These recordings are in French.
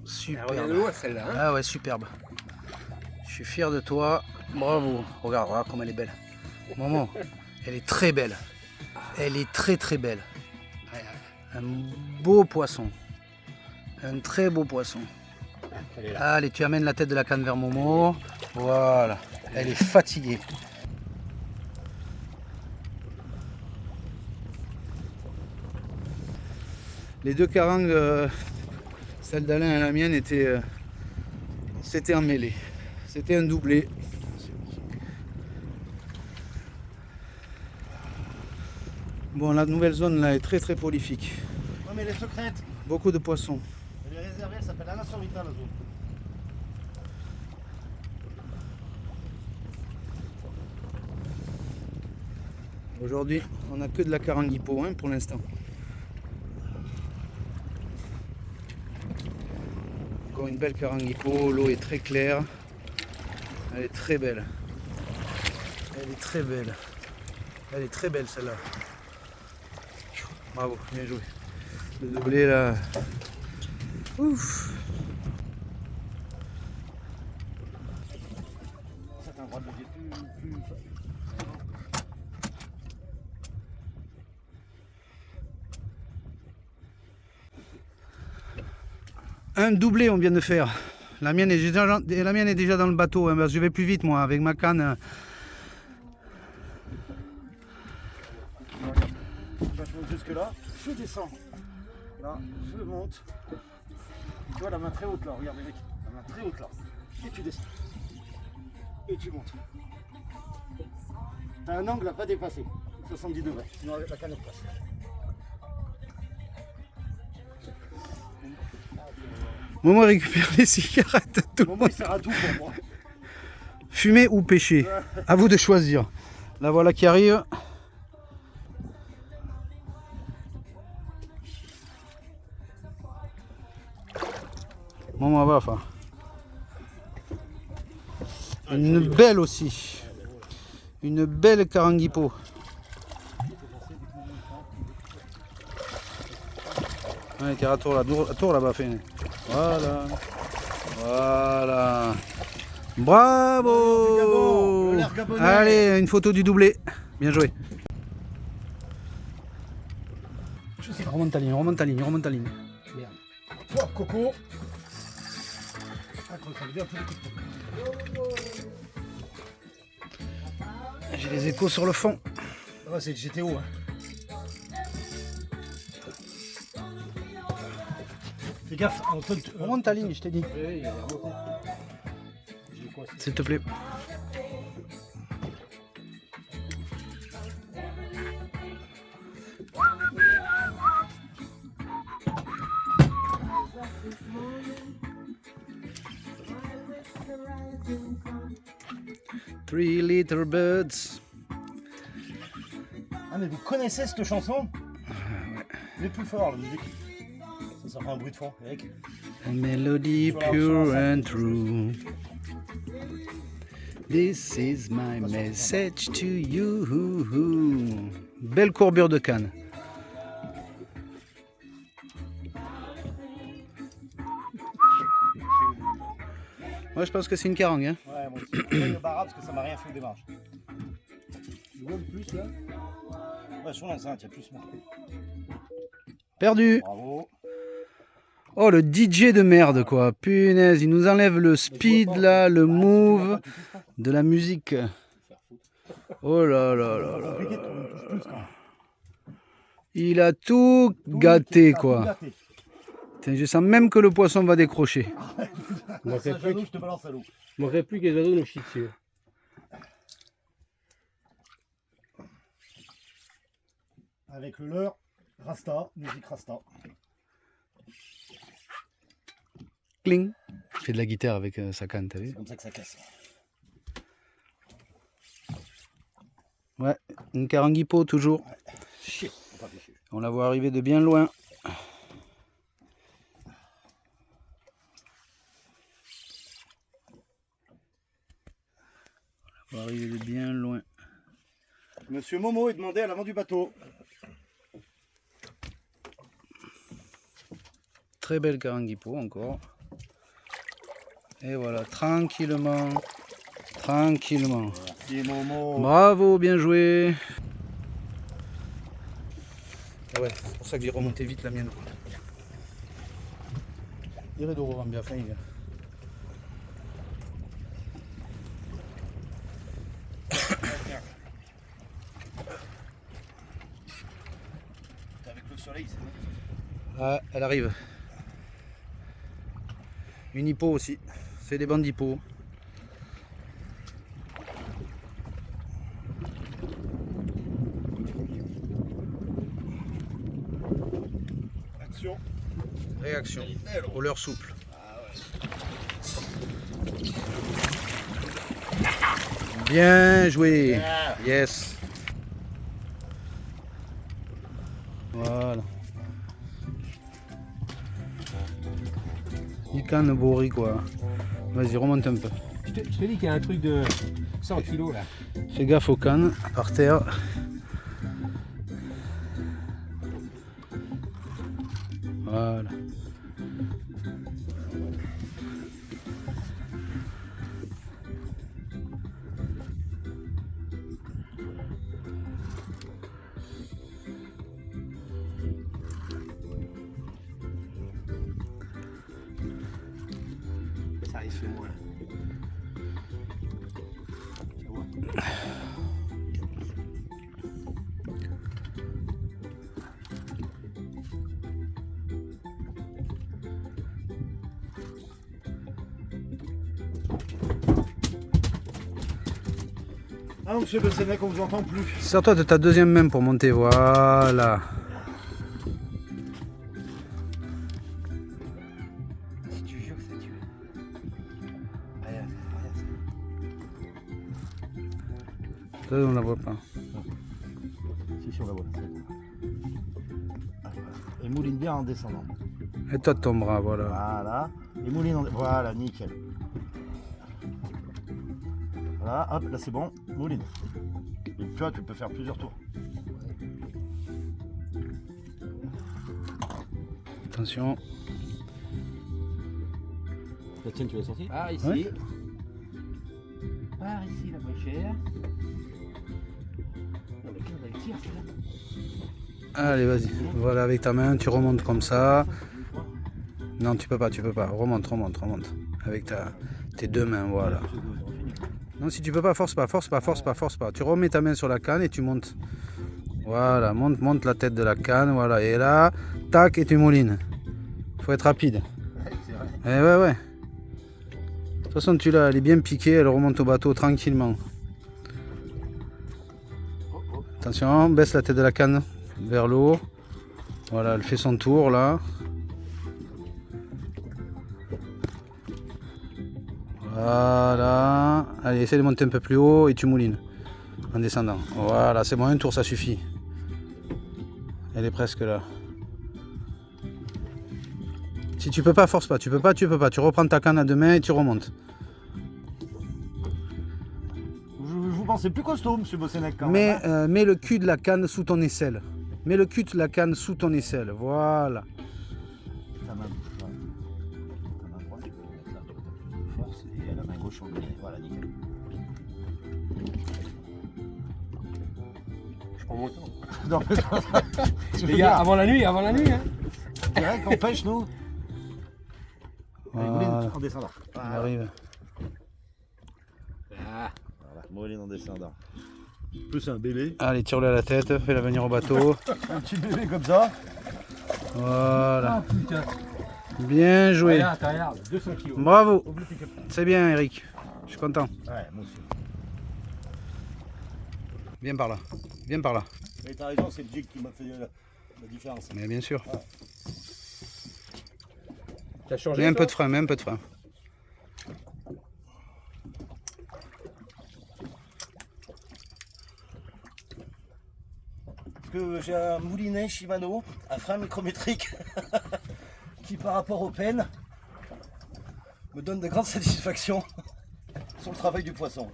Superbe. Celle-là. Hein, Ah ouais, superbe. Je suis fier de toi. Bravo. Regarde, regarde comme elle est belle. Maman, elle est très belle. Elle est très très belle. Un beau poisson. Un très beau poisson. elle est là. Allez, tu amènes la tête de la canne vers Momo. Voilà. Elle est fatiguée. Les deux carangues, celle d'Alain et la mienne, c'était en mêlée. C'était un doublé. Bon, la nouvelle zone là est très très prolifique. Ouais, mais elle est secrète. Beaucoup de poissons. Elle est réservée, elle s'appelle Anna Sorita, la zone. Aujourd'hui, on n'a que de la caranguipo hein, pour l'instant. Encore une belle caranguipo, l'eau est très claire. Elle est très belle. Elle est très belle. Elle est très belle celle-là. Bravo, bien joué. Le doublé là. Ouf. Ça, t'as un droit de levier plus... Un doublé on vient de faire. La mienne est déjà dans le bateau. Hein, parce que je vais plus vite moi avec ma canne. Jusque là, je descends. Là, je monte. Tu vois la main très haute là, regarde mec. La main très haute là. Et tu descends. Et tu montes. T'as un angle à pas dépasser. 70 degrés. Sinon la canne elle passe. Momo récupère les cigarettes. Tout Momo il sert à tout pour moi. Fumer ou pêcher. À vous de choisir. La voilà qui arrive. Momo va enfin. Une belle aussi. Une belle caranguipo. Ouais, tire à tour là, tour là-bas, fait. Voilà. Voilà. Bravo. Allez, une photo du doublé. Bien joué. Remonte ta ligne, remonte ta ligne, remonte ta ligne. Merde. Toi, Coco. J'ai les échos sur le fond. Ah, c'est le GTO. Hein. Fais gaffe, Remonte ta ligne, je t'ai dit. Oui, il a remonté. S'il te plaît. Three little birds. Ah mais vous connaissez cette chanson? Ouais. Les plus forts la musique. Ça fait un bruit de fond, mec. A melody pure and true. This is my message to you. Belle courbure de canne. Moi je pense que c'est une carangue. Hein. Ouais, moi aussi. Je le barra parce que ça m'a rien fait au démarrage. Tu vois le plus là? Ouais, sur l'enceinte, il y a plus moi. Perdu. Bravo. Oh le DJ de merde quoi. Punaise, il nous enlève le speed là, le move de la musique. Oh là là là là. Il a tout gâté quoi. Tiens, je sens même que le poisson va décrocher. Moi, je te balance à l'eau. Il ne manquerait plus que les oiseaux nous chient dessus. Avec le leurre, Rasta, musique Rasta. Cling. Il fait de la guitare avec sa canne, t'as vu? C'est comme ça que ça casse. Ouais, une caranguipo toujours. Ouais. Chier, on va pas pêcher. On la voit arriver de bien loin. On va arriver de bien loin. Monsieur Momo est demandé à l'avant du bateau. Très belle caranguipo encore. Et voilà, tranquillement. Tranquillement. Merci Momo. Bravo, bien joué. Ah ouais, c'est pour ça que j'ai remonté vite la mienne. Direi dopo cambia figa. Avec le soleil, c'est bon. Ah, elle arrive. Une hippo aussi. C'est des bandes d'hippo. Action. Réaction. Rouleur souple. Bien joué. Yes. Voilà. Ican Bori quoi. Vas-y, remonte un peu. Je te dis qu'il y a un truc de 100 kilos là. Fais gaffe aux cannes par terre. Voilà. Ça arrive chez moi là. Tu vois. Ah monsieur le Sénèque, on vous entend plus. Sers-toi de ta deuxième main pour monter. Voilà. Si tu jures que ça tue. Regarde, regarde. Ça, on la voit pas. Si, on la voit. Et mouline bien en descendant. Et toi de ton bras, voilà. Voilà. Et mouline en... Voilà, nickel. Voilà, hop, là c'est bon. Mouline. Et tu vois, tu peux faire plusieurs tours. Attention. La tienne, tu l'as sorti? Ah, ici. Ouais. Ah, ici, la moins chère. Non, mais on va le tirer, celle-là. Allez, vas-y. Voilà, avec ta main, tu remontes comme ça. Non, tu peux pas, tu peux pas. Remonte, remonte, remonte. Avec tes deux mains, voilà. Non, si tu peux pas, force pas, force pas, force pas, force pas. Tu remets ta main sur la canne et tu montes. Voilà, monte la tête de la canne, voilà. Et là, tac, et tu moulines. Faut être rapide. Eh ouais, ouais. De toute façon, tu l'as, elle est bien piquée, elle remonte au bateau tranquillement. Attention, baisse la tête de la canne vers l'eau. Voilà, elle fait son tour là. Voilà. Allez, essaie de monter un peu plus haut et tu moulines en descendant. Voilà, c'est bon, un tour, ça suffit. Elle est presque là. Si tu peux pas, force pas. Tu peux pas, tu peux pas. Tu reprends ta canne à deux mains et tu remontes. Je vous pensais plus costaud, monsieur Bossenec, quand même. hein. Mets le cul de la canne sous ton aisselle. Mets le cul de la canne sous ton aisselle. Voilà. Ta main, voilà. Ta main droite, tu peux mettre là, tu peux mettre plus de force, et la main gauche, on le met. Voilà, nickel. Je prends mon temps. Non, mais tu veux Les gars, dire, avant la nuit, hein. c'est vrai qu'on pêche, nous. Allez, Voilà. mouline en descendant. Il arrive. Ah. Voilà, mouline en descendant. Plus un bébé. Allez, tire-le à la tête, fais-la venir au bateau. Un petit bébé comme ça. Voilà. Ah putain. Bien joué. Regarde, 200 kilos. Bravo. C'est bien, Eric. Je suis content. Ouais, moi aussi. Viens par là. Viens par là. Mais t'as raison, c'est le jig qui m'a fait la différence. Mais bien sûr. T'as changé Mets un toi peu de frein, mets un peu de frein. Parce que j'ai un moulinet Shimano à frein micrométrique qui, par rapport aux peines, me donne de grandes satisfactions sur le travail du poisson.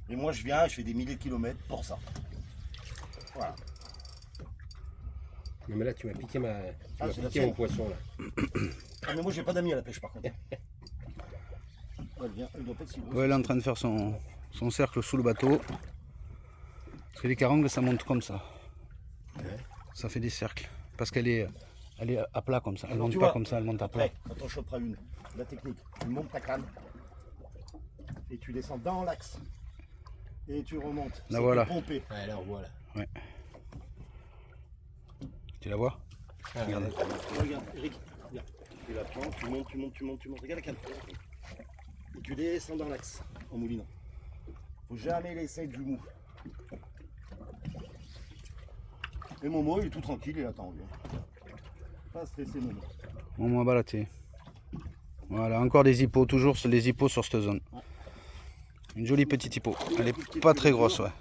Et moi je viens, je fais des milliers de kilomètres pour ça. Voilà. Non mais là tu m'as piqué ma. Tu m'as c'est la piqué mon tienne. poisson là. Ah, mais moi, j'ai pas d'amis à la pêche, par contre. Elle doit pas être si grosse. Ouais, elle est en train de faire son cercle sous le bateau. Parce que les carangues, ça monte comme ça. Ouais. Ça fait des cercles. Parce qu'elle est à plat comme ça. Elle Alors, monte tu pas vois, comme ça, elle monte à plat. Après, quand on chopera une, la technique, tu montes ta canne et tu descends dans l'axe. Et tu remontes. La C'est voilà. pompé. Ouais, là on voit là. Tu la vois? Ah, Regarde. ouais. Regarde, Eric, regarde. Tu la prends, tu montes. Regarde la canne. Et tu descends dans l'axe en moulinant. Faut jamais laisser du mou. Et Momo, il est tout tranquille, il attend. Lui. Pas stressé, Momo. On m'a balaté. Voilà, encore des hippos, toujours les hippos sur cette zone. Une jolie petite hippo. Elle est pas très grosse, ouais.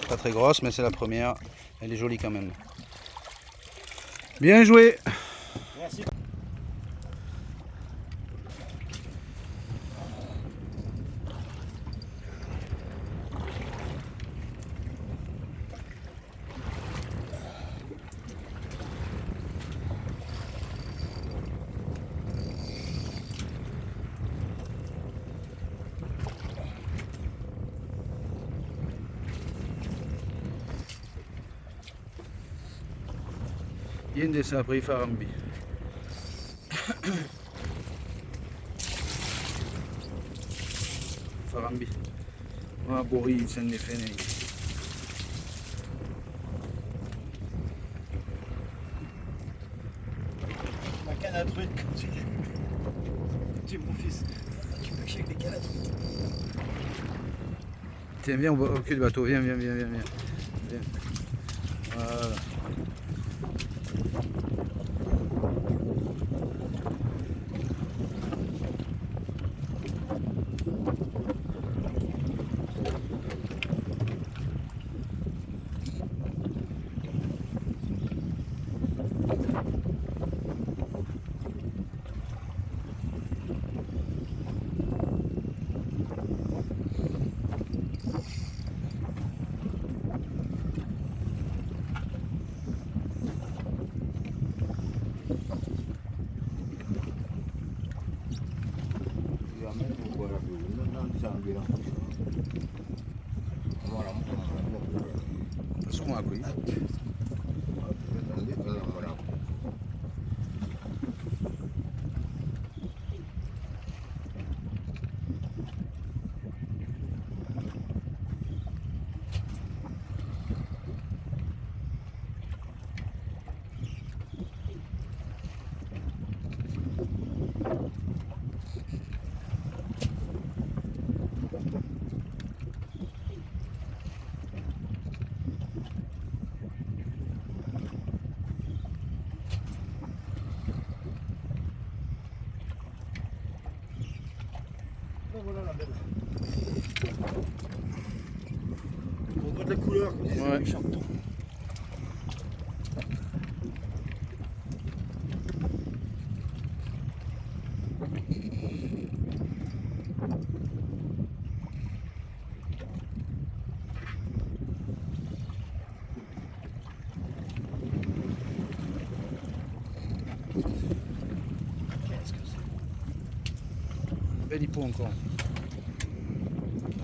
Pas très grosse, mais c'est la première. Elle est jolie quand même. Bien joué! Merci. Yende Sabri Farambi. Farambi. Ah, Boris, c'est un effet. Ma canne à truc, quand tu es mon fils. Tu pêches avec des cannes à truc. Tiens, viens au cul du bateau, viens. Viens. Voilà. Sukuma kuy. Voilà la belle. On voit de la couleur. Ouais. Belle hippo encore.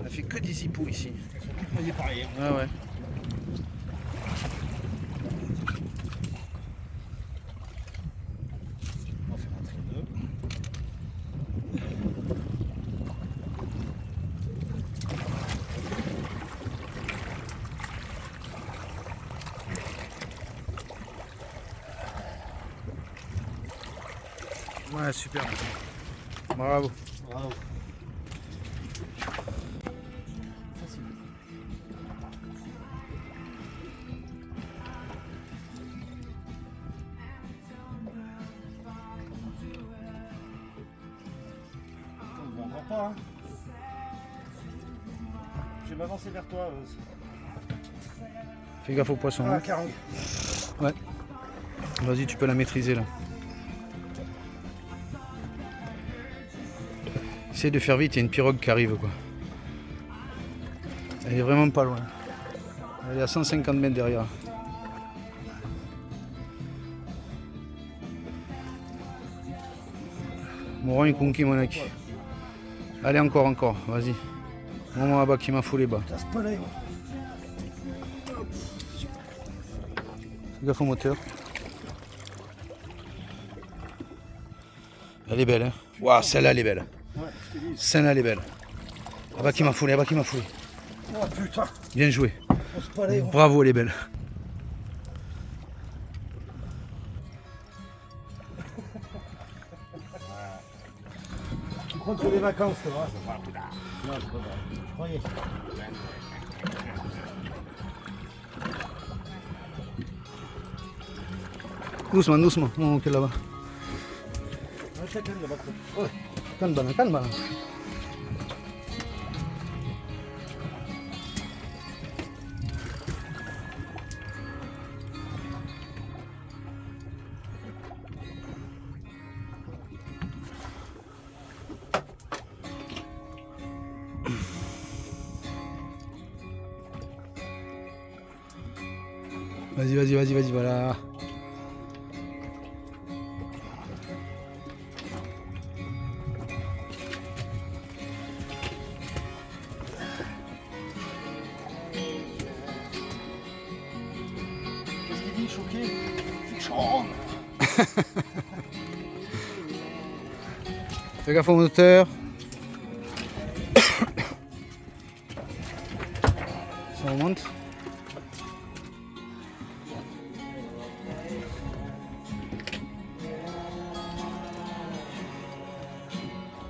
On a fait que des hippos ici. Elles sont toutes noyées pareil. Hein. Ouais. On va faire rentrer deux. Ouais, super. Bravo. Bravo. Facile. On ne voit encore pas. Hein. Je vais m'avancer vers toi. Fais gaffe aux poissons. Ah, hein. carangue. Vas-y, tu peux la maîtriser là. Essaye de faire vite, il y a une pirogue qui arrive quoi. Elle est vraiment pas loin. Elle est à 150 mètres derrière. Moron et Kunki Monaki. Allez, encore, vas-y. Momo là-bas qui m'a foulé bas. Casse pas là, Fais gaffe au moteur. Elle est belle, hein. Waouh, celle-là, elle est belle. Ouais, je te dis. Celle-là, elle est belle. Là-bas qui m'a foulé, Oh putain, Bien joué. casse pas là. Bravo, elle est belle. Tu prends que les vacances, c'est vrai. Non, c'est pas vrai. Je croyais. Doucement, doucement. Momo qui est là-bas. Un chacun là-bas. Calme, bana. Vas-y, voilà. Qu'est-ce qu'il dit, choqué? Fichon. Fais gaffe au moteur. Ça remonte.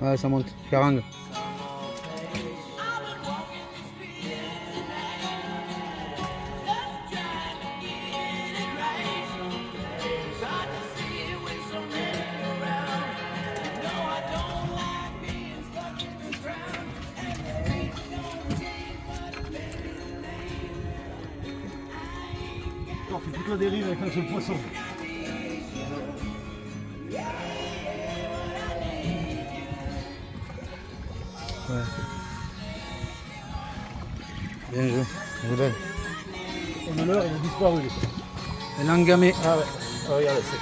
Ouais, ça monte. Carangue. On fait toute la dérive avec un seul poisson. Ouais. Bien joué. Elle est belle. Au malheur, il a disparu. lui. Elle est engamée. Ah ouais. Oh, regarde, c'est.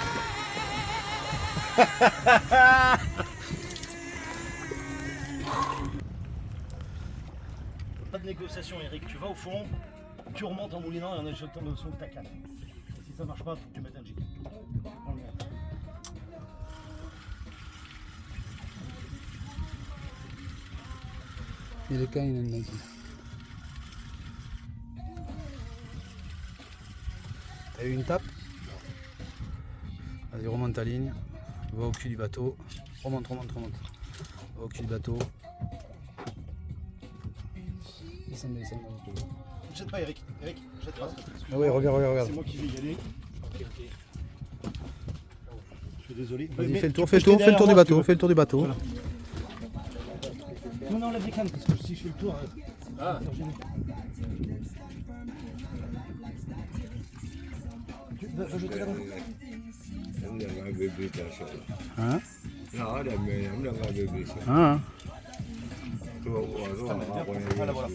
Pas de négociation, Eric. Tu vas au fond, tu remontes en moulinant et en achetant le son de ta canne. Et si ça marche pas, faut que tu mettes un jig. Prends le mien. Il est quand même mec. T'as eu une tape? Vas-y, remonte ta ligne. Va au cul du bateau. Remonte. Va au cul du bateau. Descends. Ne jette pas, Eric. Eric, jette pas. Ah ouais, regarde. C'est moi qui vais y aller. Ok. Je suis désolé. Vas-y, Mais fais le tour, tu peux jeter du derrière moi, si tu bateau. veux. Fais le tour du bateau. Voilà. Non, enlève les cannes, parce que si je fais le tour, ça va faire gêner. Tu vas jeter là-bas. Hein? Ah, Hein? Voilà, voilà.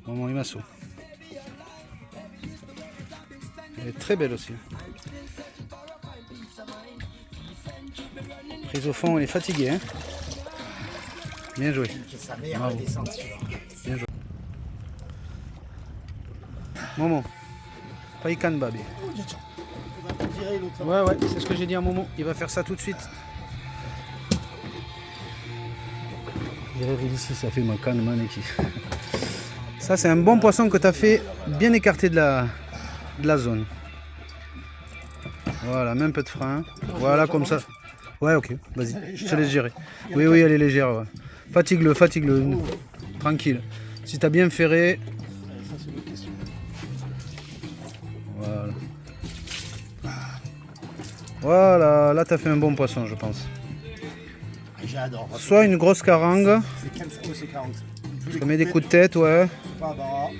Maman Imasso. Elle est très belle aussi. Prise au fond, elle est fatiguée. Hein? Bien joué. Bravo. Bien joué. Momo. Pas Ikan Babi. Ouais, c'est ce que j'ai dit à Momo. Il va faire ça tout de suite. Il rêve ici, ça fait ma canne maneki. Ça, c'est un bon poisson que tu as fait bien écarté de la zone. Voilà, mets un peu de frein. Voilà, comme ça. Ouais, ok, vas-y, je te laisse gérer. Oui, elle est légère. Ouais. Fatigue-le. Tranquille. Si tu as bien ferré. Voilà, là tu as fait un bon poisson, je pense. J'adore. Soit une grosse carangue. C'est 15 ou c'est 40. Je te mets des coups de tête, ouais. C'est pas bas.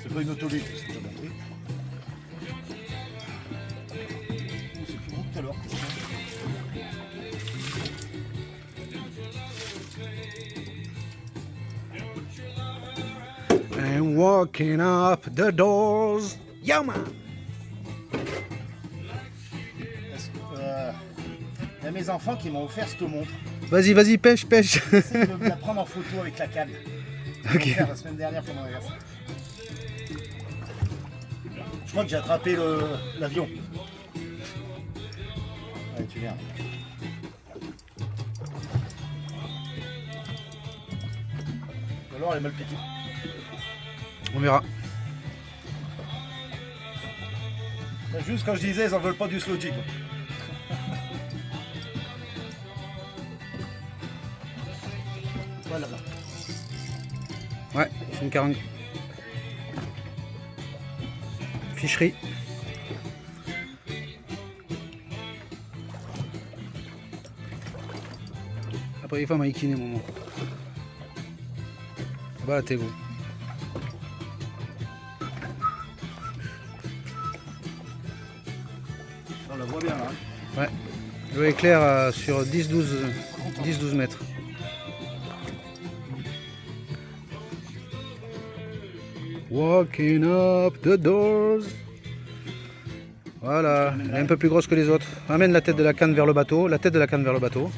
C'est pas une autolite, c'est déjà compris. C'est plus gros que tout à l'heure. Walking up the doors. Yeah, man. Il y a mes enfants qui m'ont offert cette montre. Vas-y, vas-y, pêche, pêche. J'essaie de la prendre en photo avec la canne. Ils m'ont Ok. offert la semaine dernière pour mon anniversaire. Je crois que j'ai attrapé l'avion. Allez, tu viens. Ou alors elle est mal piquée. On verra. C'est juste quand je disais, ils en veulent pas du slow jig. Voilà. Ouais, c'est une carangue. Ficherie. Après, il faut m'aïkiner, maman. Bah, t'es gros. On la voit bien là. Ouais. L'eau est claire sur 10-12 mètres. Walking up the doors. Voilà, elle est un peu plus grosse que les autres. Amène la tête de la canne vers le bateau. La tête de la canne vers le bateau.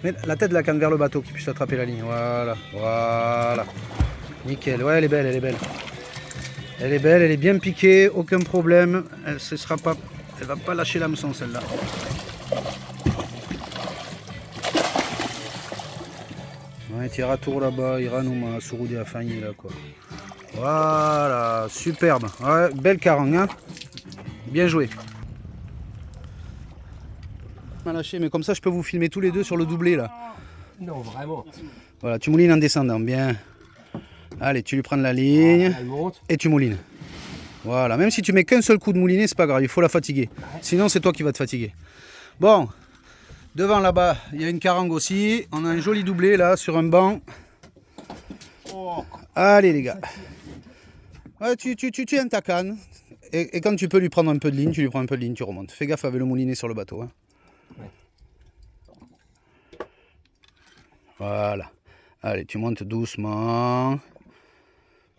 Mets la tête de la canne vers le bateau, qu'il puisse attraper la ligne. Voilà, voilà. Nickel. Ouais, elle est belle, elle est belle. Elle est belle, elle est bien piquée, aucun problème. Elle va pas lâcher l'hameçon celle-là. Ouais, tu iras tour là-bas, ira nous sourouder à Fanny là quoi. Voilà, superbe. Ouais, belle carangue, hein. Bien joué. M'a lâché, mais comme ça je peux vous filmer tous les deux sur le doublé là. Non, vraiment. Voilà, tu moulines en descendant, bien. Allez, tu lui prends de la ligne Elle monte. et tu moulines. Voilà, même si tu mets qu'un seul coup de moulinet, c'est pas grave, il faut la fatiguer. Sinon, c'est toi qui vas te fatiguer. Bon, devant là-bas, il y a une carangue aussi. On a un joli doublé là sur un banc. Allez les gars. Ouais, tu aimes ta canne. Et quand tu peux lui prendre un peu de ligne, tu lui prends un peu de ligne, tu remontes. Fais gaffe avec le moulinet sur le bateau. Hein. Ouais. Voilà. Allez, tu montes doucement.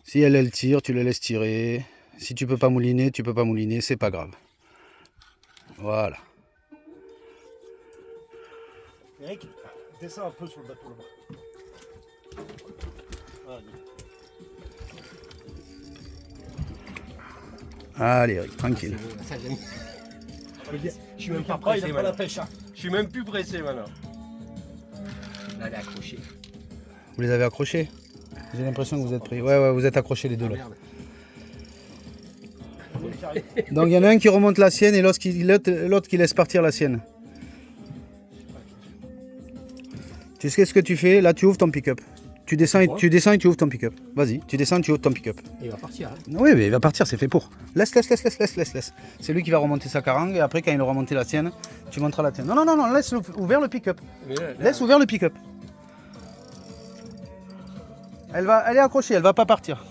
Si elle tire, tu la laisses tirer. Si tu peux pas mouliner, tu peux pas mouliner, c'est pas grave. Voilà. Eric, descends un peu sur le bateau là-bas. Voilà. Allez Eric, tranquille. Ça, j'aime. Je suis même pas Après, il pressé n'a pas la maintenant. pêche. Hein. Je suis même plus pressé maintenant. Là, elle est accrochée. Vous les avez accrochés? J'ai l'impression que vous êtes pris. Ouais, vous êtes accrochés les deux là. Merde. Donc il y en a un qui remonte la sienne et l'autre qui laisse partir la sienne. Tu sais ce que tu fais? Là tu ouvres ton pick-up. Tu descends et tu ouvres ton pick-up. Vas-y, tu descends et tu ouvres ton pick-up. Il va partir. Hein. Oui, mais il va partir, c'est fait pour. Laisse. C'est lui qui va remonter sa carangue et après quand il aura remonté la sienne, tu monteras la tienne. Non, laisse ouvert le pick-up. Mais là, Laisse ouvert le pick-up. Elle est accrochée, elle va pas partir.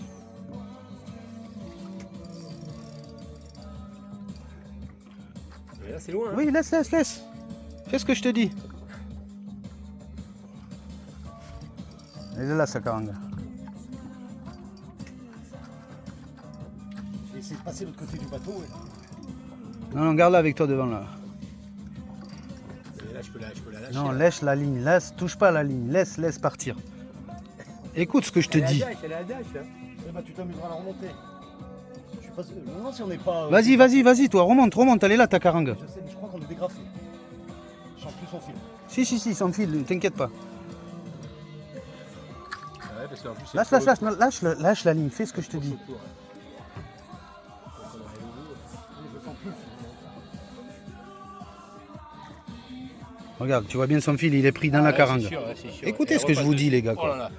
mais là, c'est loin. Hein. Oui, laisse. Fais ce que je te dis. Elle est là, sa carangue. Je vais essayer de passer de l'autre côté du bateau. Ouais. Non, garde-la avec toi devant là. Mais là, je peux la lâcher. Non, là. lèche la ligne, touche pas la ligne, laisse partir. Écoute ce que je te dis. Elle est à dash, là. Eh ben, tu t'amuseras à la remonter. Je suis pas sûr. Je me demande si on n'est pas. Vas-y, toi, remonte, elle est là ta carangue. Je sais, mais je crois qu'on est dégrafé. Je sens plus son fil. Si, sans fil, t'inquiète pas. Ouais, parce qu'en plus, Lâche la ligne, fais ce que je te dis. Je sens plus. Regarde, tu vois bien son fil, il est pris dans la carangue. C'est sûr, c'est sûr. Écoutez Elle ce que je repasse vous dis, dessus. les gars, Oh quoi. là là.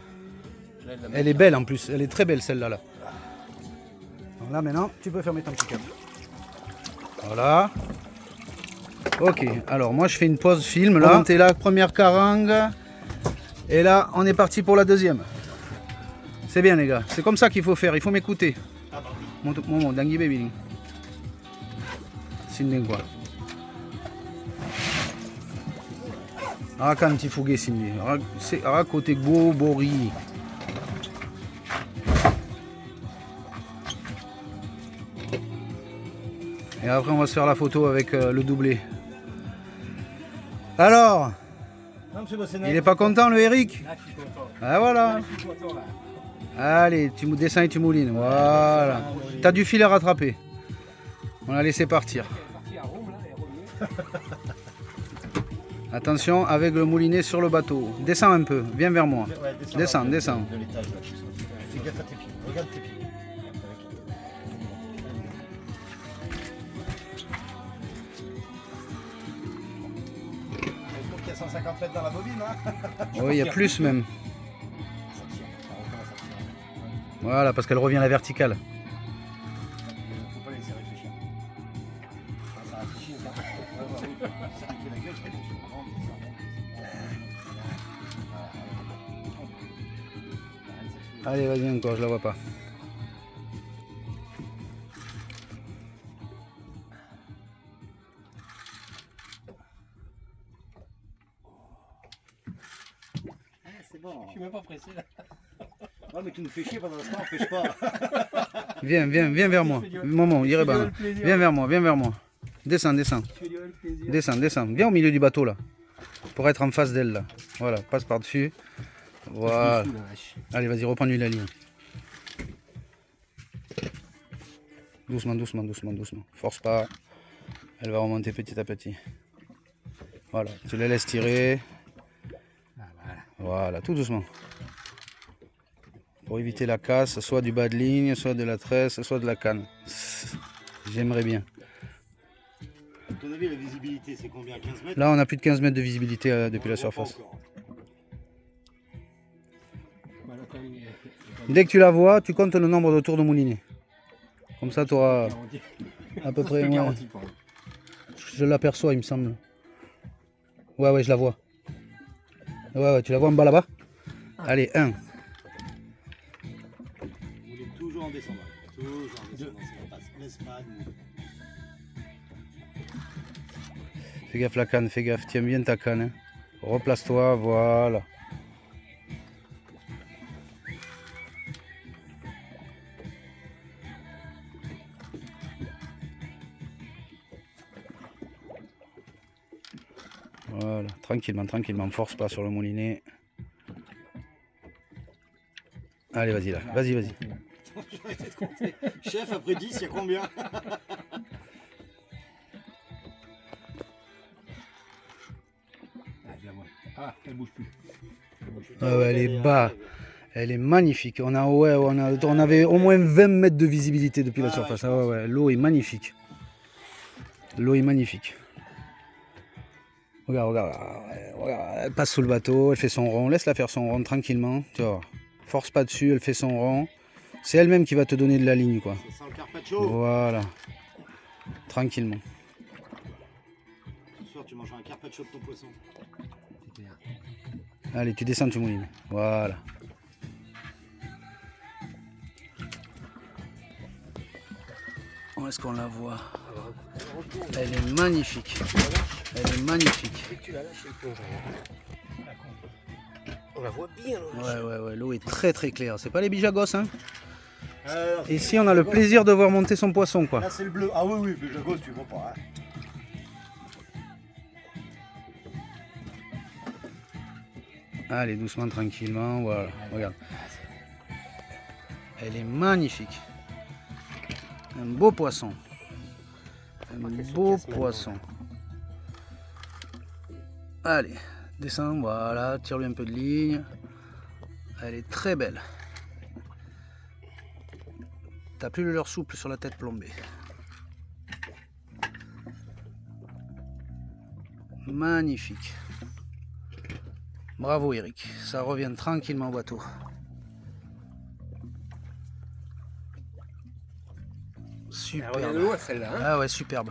Là, elle la met. Elle est belle en plus, elle est très belle celle-là. Là. Donc là maintenant, tu peux fermer ton pick-up. Voilà. Ok, alors moi je fais une pause film là. T'es la première carangue. Et là, on est parti pour la deuxième. C'est bien les gars, c'est comme ça qu'il faut faire, il faut m'écouter. Mon dangi baby. Sindeng quoi. Arakan tifugé Sindi. Arakote go bori. Et après, on va se faire la photo avec le doublé. Alors, Non, monsieur Bossénac. il est pas content le Eric? Là, je suis content. Ah voilà. Là, je suis content, là. Allez, tu descends et tu moulines. Voilà. T'as du fil à rattraper. On l'a laissé partir. Elle est partie à Rome, là, elle est revenue. Attention avec le moulinet sur le bateau. Descends un peu, viens vers moi. Ouais, Descends, là, descends. De l'étage, là, tu sens. Fais gaffe à tes pieds. Regarde tes pieds. Je trouve qu'il y a 150 mètres dans la bobine, hein. Oui, il y a plus même. Ça tire. Ça recommence à tirer. Voilà, parce qu'elle revient à la verticale. Faut pas laisser réfléchir. Ça réfléchit, ça. Ouais, oui. Ça lui fait la gueule, je réfléchis. Allez, vas-y encore, je la vois pas. C'est bon. Je suis même pas pressé, là. Ouais, mais tu nous fais chier pendant ce temps, empêche pas. Viens vers moi. Maman, il Iréban. Viens vers moi. Descends. Je fais du plaisir. Descends. Viens au milieu du bateau là. Pour être en face d'elle là. Voilà, passe par-dessus. Voilà. Je me fous, la vache. Allez, vas-y, reprends-lui la ligne. Doucement. Force pas. Elle va remonter petit à petit. Voilà, tu la laisses tirer. Ah, voilà. Voilà, tout doucement. Pour éviter la casse, soit du bas de ligne, soit de la tresse, soit de la canne. J'aimerais bien. À ton avis, la visibilité, c'est combien? 15 mètres? Là, on a plus de 15 mètres de visibilité depuis la surface. Bah, là, quand même, il y a- Dès que tu la vois, tu comptes le nombre de tours de moulinet. Comme ça, tu auras Garanti. à peu près. Je Ouais, garantis pas. je l'aperçois, il me semble. Ouais, je la vois. Ouais, tu la vois en bas là-bas? Allez, 1. Vous voulez toujours en descendant. Toujours en descendant, ça passe. Laisse pas de... Fais gaffe la canne, tiens bien ta canne. Hein. Replace-toi, voilà. Voilà, tranquillement, force pas sur le moulinet. Allez, vas-y là, vas-y. J'ai arrêté de compter. Chef, après 10, il y a combien? Ah, je la vois. Ah, elle bouge plus. Ah ouais, elle est bas, elle est magnifique. On avait au moins 20 mètres de visibilité depuis la Ah ouais, surface. je Ah ouais, l'eau est magnifique. Regarde, elle passe sous le bateau, elle fait son rond, laisse-la faire son rond tranquillement, tu vois. Force pas dessus, elle fait son rond. C'est elle-même qui va te donner de la ligne, quoi. Ça sent le carpaccio. Voilà, tranquillement. Ce soir, tu mangeras un carpaccio de ton poisson. C'est clair. Allez, tu descends, tu moulines. Voilà. Où est-ce qu'on la voit? Elle est magnifique. Dès que tu la lâches, elle plonge. On la voit bien, là. Ouais, l'eau est très claire. C'est pas les bijagos, hein? Alors, Ici, on a le plaisir de voir monter son poisson, quoi. là, c'est le bleu. Ah oui, mais je gosse, tu vois pas. Hein. Allez, doucement, tranquillement, voilà, regarde. Elle est magnifique. Un beau poisson. Allez, descends, voilà, tire-lui un peu de ligne. Elle est très belle. T'as plus le leurre souple sur la tête plombée. Magnifique. Bravo Eric, ça revient tranquillement au bateau. Elle Superbe. revient de loin, celle-là. Hein. Ah ouais, superbe.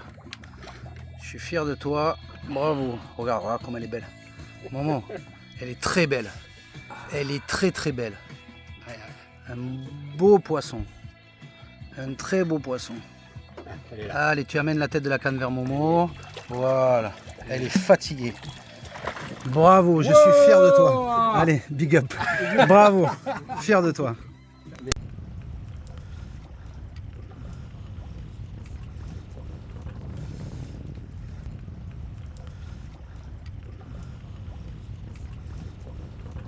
Je suis fier de toi. Bravo. Regarde comme elle est belle. Maman, elle est très belle. Elle est très belle. Un beau poisson. Un très beau poisson. Elle est là. Allez, tu amènes la tête de la canne vers Momo. Voilà. Elle est fatiguée. Bravo, je suis fier de toi. Allez, big up. Bravo. Fier de toi.